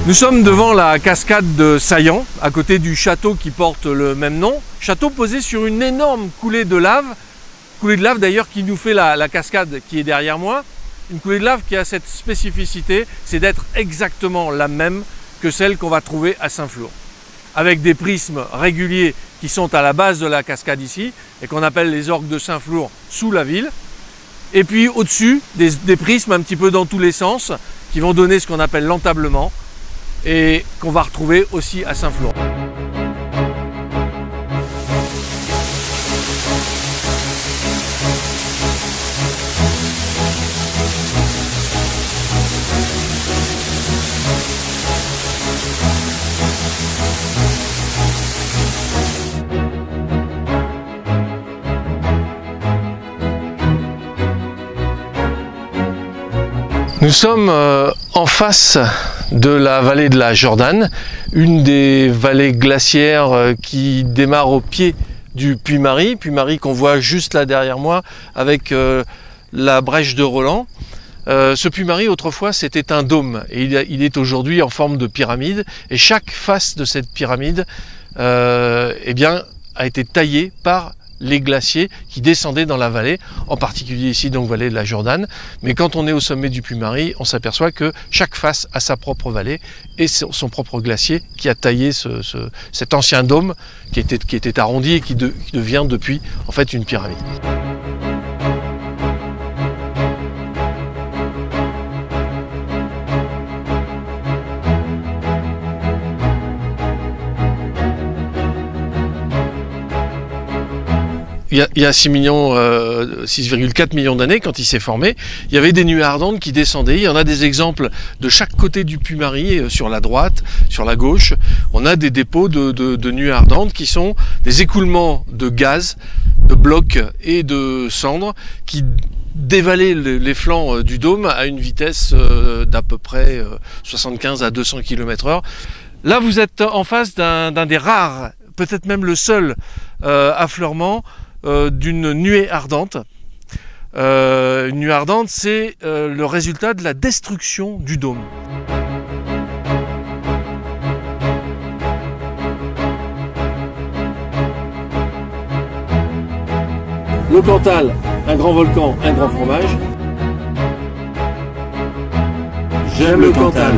Nous sommes devant la cascade de Saillant, à côté du château qui porte le même nom. Château posé sur une énorme coulée de lave d'ailleurs qui nous fait la cascade qui est derrière moi. Une coulée de lave qui a cette spécificité, c'est d'être exactement la même que celle qu'on va trouver à Saint-Flour. Avec des prismes réguliers qui sont à la base de la cascade ici, et qu'on appelle les orgues de Saint-Flour sous la ville. Et puis au-dessus, des prismes un petit peu dans tous les sens, qui vont donner ce qu'on appelle l'entablement, et qu'on va retrouver aussi à Saint-Flour. Nous sommes en face de la vallée de la Jordanne, une des vallées glaciaires qui démarre au pied du Puy-Marie qu'on voit juste là derrière moi avec la brèche de Roland. Ce Puy-Marie autrefois c'était un dôme et il est aujourd'hui en forme de pyramide, et chaque face de cette pyramide eh bien, a été taillée par les glaciers qui descendaient dans la vallée, en particulier ici donc vallée de la Jordanne. Mais quand on est au sommet du Puy-Marie, on s'aperçoit que chaque face a sa propre vallée et son propre glacier qui a taillé cet ancien dôme qui était arrondi et qui devient depuis en fait une pyramide. Il y a 6,4 millions d'années, quand il s'est formé, il y avait des nuées ardentes qui descendaient. Il y en a des exemples de chaque côté du Puy-Marie, sur la droite, sur la gauche. On a des dépôts de nuées ardentes qui sont des écoulements de gaz, de blocs et de cendres qui dévalaient les flancs du dôme à une vitesse d'à peu près 75 à 200 km/h. Là, vous êtes en face d'un des rares, peut-être même le seul affleurement d'une nuée ardente. Une nuée ardente, c'est le résultat de la destruction du dôme. Le Cantal, un grand volcan, un grand fromage. J'aime le Cantal.